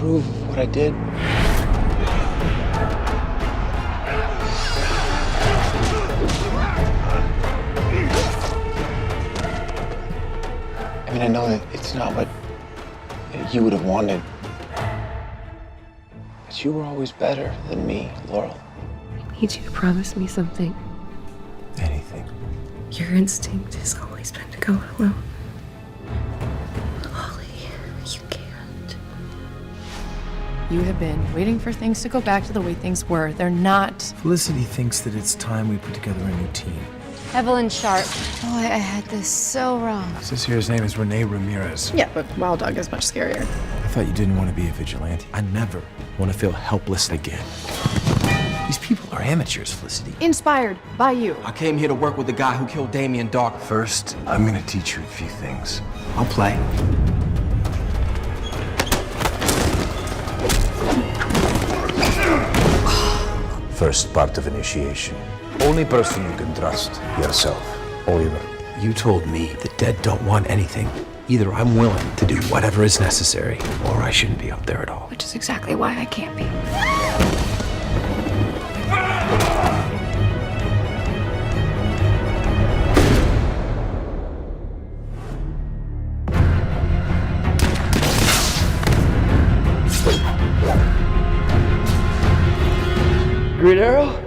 prove what I did. I mean, I know that it's not what you would have wanted. But you were always better than me, Laurel. I need you to promise me something. Anything. Your instinct has always been to go it alone. Holly, you can't. You have been waiting for things to go back to the way things were. They're not. Felicity thinks that it's time we put together a new team. Evelyn Sharp. Oh, I had this so wrong. This here's name is Renee Ramirez. Yeah, but Wild Dog is much scarier. I thought you didn't want to be a vigilante. I never want to feel helpless again. These people are amateurs, Felicity. Inspired by you. I came here to work with the guy who killed Damien Dark. First, I'm going to teach you a few things. I'll play. First part of initiation. Only person you can trust, yourself. Oliver. You told me the dead don't want anything. Either I'm willing to do whatever is necessary, or I shouldn't be up there at all. Which is exactly why I can't be. Green Arrow?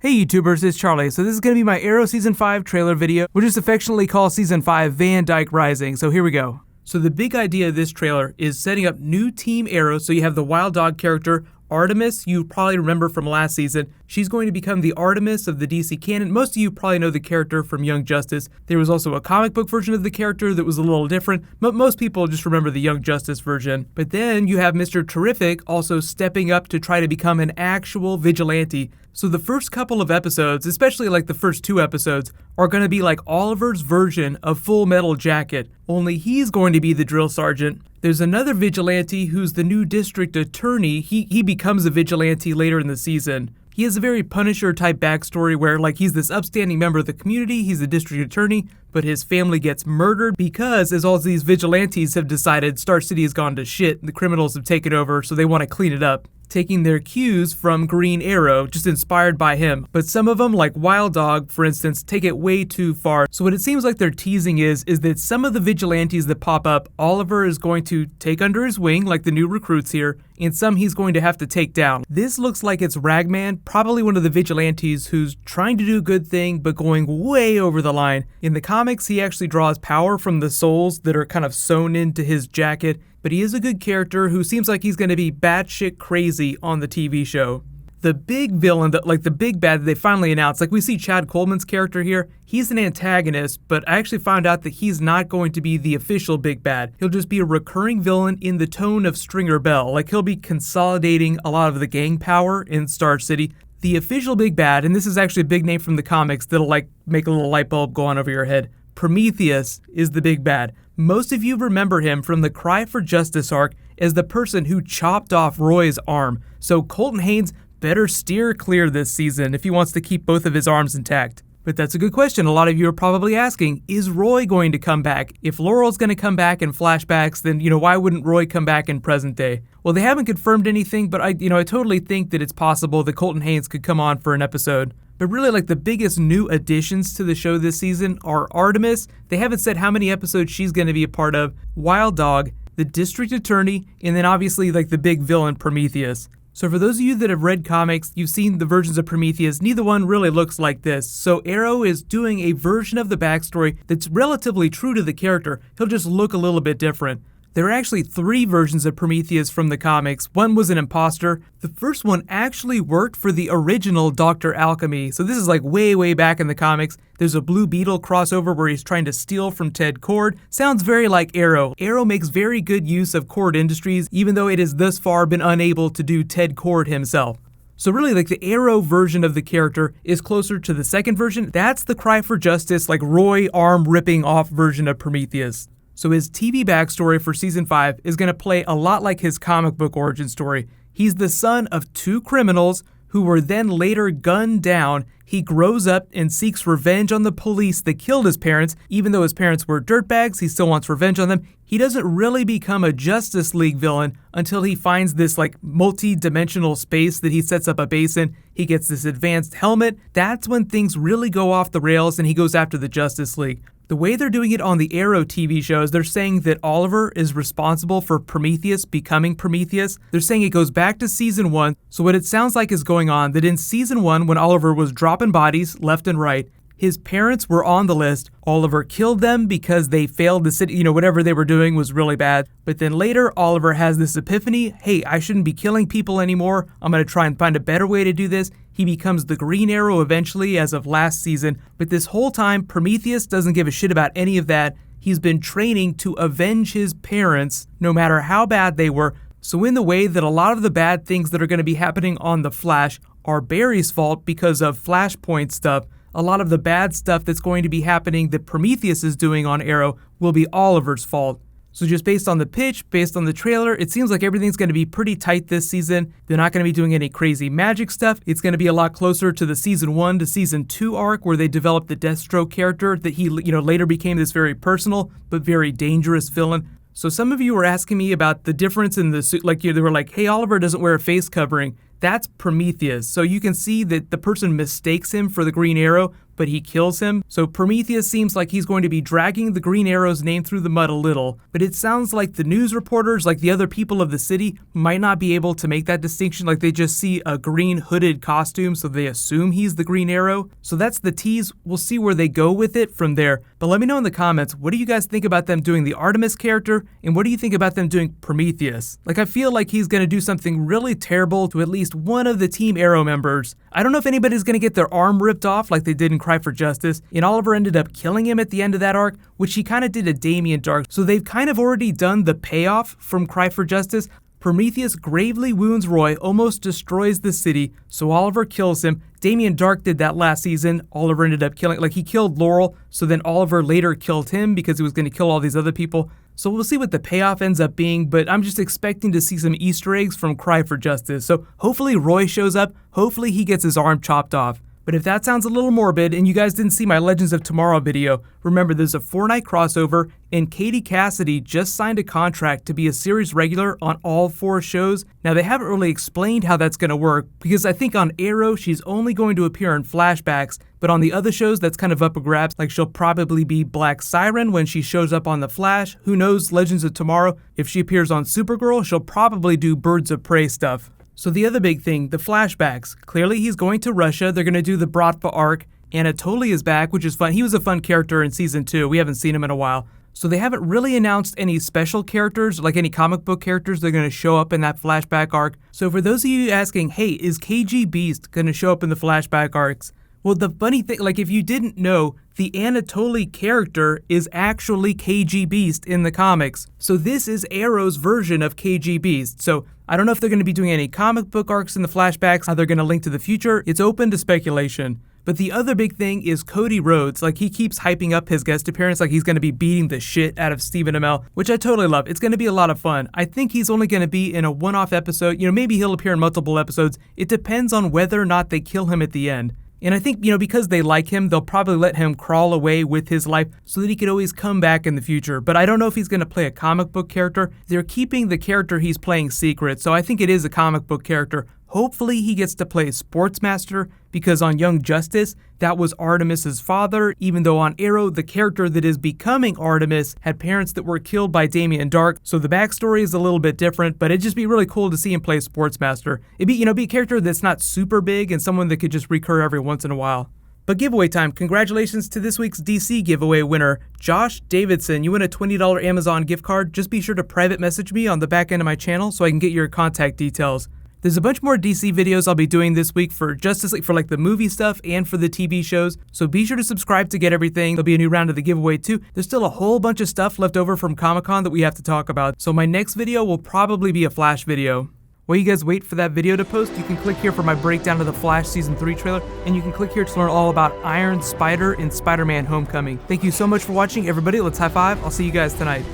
Hey YouTubers, it's Charlie. So this is going to be my Arrow Season 5 trailer video, which is affectionately called Season 5 Van Dyke Rising. So here we go. So the big idea of this trailer is setting up new Team Arrow. So you have the Wild Dog character, Artemis, you probably remember from last season. She's going to become the Artemis of the DC canon. Most of you probably know the character from Young Justice. There was also a comic book version of the character that was a little different, but most people just remember the Young Justice version. But then you have Mr. Terrific also stepping up to try to become an actual vigilante. So the first couple of episodes, especially like the first 2 episodes, are going to be like Oliver's version of Full Metal Jacket, only he's going to be the drill sergeant. There's another vigilante who's the new district attorney. He becomes a vigilante later in the season. He has a very Punisher type backstory where like he's this upstanding member of the community, he's a district attorney, but his family gets murdered because as all these vigilantes have decided Star City has gone to shit, the criminals have taken over, so they want to clean it up, taking their cues from Green Arrow, just inspired by him. But some of them, like Wild Dog, for instance, take it way too far. So what it seems like they're teasing is that some of the vigilantes that pop up, Oliver is going to take under his wing, like the new recruits here, and some he's going to have to take down. This looks like it's Ragman, probably one of the vigilantes who's trying to do a good thing, but going way over the line. In the comics, he actually draws power from the souls that are kind of sewn into his jacket, but he is a good character who seems like he's going to be batshit crazy on the TV show. The big villain, the big bad that they finally announced, like we see Chad Coleman's character here, he's an antagonist, but I actually found out that he's not going to be the official big bad. He'll just be a recurring villain in the tone of Stringer Bell. Like he'll be consolidating a lot of the gang power in Star City. The official big bad, and this is actually a big name from the comics that'll like make a little light bulb go on over your head. Prometheus is the big bad. Most of you remember him from the Cry for Justice arc as the person who chopped off Roy's arm. So Colton Haynes better steer clear this season if he wants to keep both of his arms intact. But that's a good question. A lot of you are probably asking, is Roy going to come back? If Laurel's going to come back in flashbacks, then, why wouldn't Roy come back in present day? Well, they haven't confirmed anything, but I totally think that it's possible that Colton Haynes could come on for an episode. But really, like, the biggest new additions to the show this season are Artemis. They haven't said how many episodes she's going to be a part of, Wild Dog, the district attorney, and then obviously like the big villain Prometheus. So for those of you that have read comics, you've seen the versions of Prometheus, neither one really looks like this. So Arrow is doing a version of the backstory that's relatively true to the character. He'll just look a little bit different. There are actually 3 versions of Prometheus from the comics. One was an imposter. The first one actually worked for the original Dr. Alchemy. So this is like way back in the comics. There's a Blue Beetle crossover where he's trying to steal from Ted Kord. Sounds very like Arrow. Arrow makes very good use of Kord Industries, even though it has thus far been unable to do Ted Kord himself. So really, like, the Arrow version of the character is closer to the second version. That's the Cry for Justice, like Roy arm ripping off version of Prometheus. So his TV backstory for Season 5 is going to play a lot like his comic book origin story. He's the son of 2 criminals who were then later gunned down. He grows up and seeks revenge on the police that killed his parents. Even though his parents were dirtbags, he still wants revenge on them. He doesn't really become a Justice League villain until he finds this like multi-dimensional space that he sets up a base in. He gets this advanced helmet. That's when things really go off the rails and he goes after the Justice League. The way they're doing it on the Arrow TV shows, they're saying that Oliver is responsible for Prometheus becoming Prometheus. They're saying it goes back to season 1. So what it sounds like is going on that in season 1, when Oliver was dropping bodies left and right, his parents were on the list. Oliver killed them because they failed the city, whatever they were doing was really bad. But then later, Oliver has this epiphany, hey, I shouldn't be killing people anymore. I'm going to try and find a better way to do this. He becomes the Green Arrow eventually as of last season. But this whole time, Prometheus doesn't give a shit about any of that. He's been training to avenge his parents, no matter how bad they were. So in the way that a lot of the bad things that are going to be happening on The Flash are Barry's fault because of Flashpoint stuff, a lot of the bad stuff that's going to be happening that Prometheus is doing on Arrow will be Oliver's fault. So just based on the pitch, based on the trailer, it seems like everything's going to be pretty tight this season. They're not going to be doing any crazy magic stuff. It's going to be a lot closer to the season 1 to season 2 arc where they developed the Deathstroke character that he, later became this very personal but very dangerous villain. So some of you were asking me about the difference in the suit, they were like, hey, Oliver doesn't wear a face covering. That's Prometheus. So you can see that the person mistakes him for the Green Arrow, but he kills him. So Prometheus seems like he's going to be dragging the Green Arrow's name through the mud a little, but it sounds like the news reporters, like the other people of the city, might not be able to make that distinction. Like they just see a green hooded costume, so they assume he's the Green Arrow. So that's the tease. We'll see where they go with it from there. But let me know in the comments, what do you guys think about them doing the Artemis character, and what do you think about them doing Prometheus? Like I feel like he's going to do something really terrible to at least one of the Team Arrow members. I don't know if anybody's going to get their arm ripped off like they did in Cry for Justice, and Oliver ended up killing him at the end of that arc, which he kind of did to Damien Dark. So they've kind of already done the payoff from Cry for Justice. Prometheus gravely wounds Roy, almost destroys the city, so Oliver kills him. Damien Dark did that last season. Oliver ended up he killed Laurel, so then Oliver later killed him because he was going to kill all these other people. So we'll see what the payoff ends up being, but I'm just expecting to see some Easter eggs from Cry for Justice. So hopefully Roy shows up, hopefully he gets his arm chopped off. But if that sounds a little morbid and you guys didn't see my Legends of Tomorrow video, remember there's a 4-night crossover and Katie Cassidy just signed a contract to be a series regular on all 4 shows. Now they haven't really explained how that's going to work because I think on Arrow she's only going to appear in flashbacks, but on the other shows that's kind of up for grabs. Like she'll probably be Black Siren when she shows up on The Flash. Who knows, Legends of Tomorrow, if she appears on Supergirl, she'll probably do Birds of Prey stuff. So the other big thing, the flashbacks. Clearly he's going to Russia. They're going to do the Bratva arc. Anatoly is back, which is fun. He was a fun character in season 2. We haven't seen him in a while. So they haven't really announced any special characters, like any comic book characters that are going to show up in that flashback arc. So for those of you asking, hey, is KG Beast going to show up in the flashback arcs? Well, the funny thing, like if you didn't know, the Anatoly character is actually KG Beast in the comics. So this is Arrow's version of KG Beast. So I don't know if they're going to be doing any comic book arcs in the flashbacks, how they're going to link to the future. It's open to speculation. But the other big thing is Cody Rhodes. Like he keeps hyping up his guest appearance like he's going to be beating the shit out of Stephen Amell, which I totally love. It's going to be a lot of fun. I think he's only going to be in a one-off episode. Maybe he'll appear in multiple episodes. It depends on whether or not they kill him at the end. And I think, because they like him, they'll probably let him crawl away with his life so that he could always come back in the future. But I don't know if he's going to play a comic book character. They're keeping the character he's playing secret, so I think it is a comic book character. Hopefully he gets to play Sportsmaster, because on Young Justice, that was Artemis's father, even though on Arrow, the character that is becoming Artemis had parents that were killed by Damien Dark, so the backstory is a little bit different, but it'd just be really cool to see him play Sportsmaster. It'd be, be a character that's not super big and someone that could just recur every once in a while. But giveaway time, congratulations to this week's DC giveaway winner, Josh Davidson. You win a $20 Amazon gift card. Just be sure to private message me on the back end of my channel so I can get your contact details. There's a bunch more DC videos I'll be doing this week for Justice League, for like the movie stuff and for the TV shows, so be sure to subscribe to get everything. There'll be a new round of the giveaway too. There's still a whole bunch of stuff left over from Comic-Con that we have to talk about, so my next video will probably be a Flash video. While you guys wait for that video to post, you can click here for my breakdown of the Flash Season 3 trailer, and you can click here to learn all about Iron Spider and Spider-Man Homecoming. Thank you so much for watching, everybody. Let's high five. I'll see you guys tonight.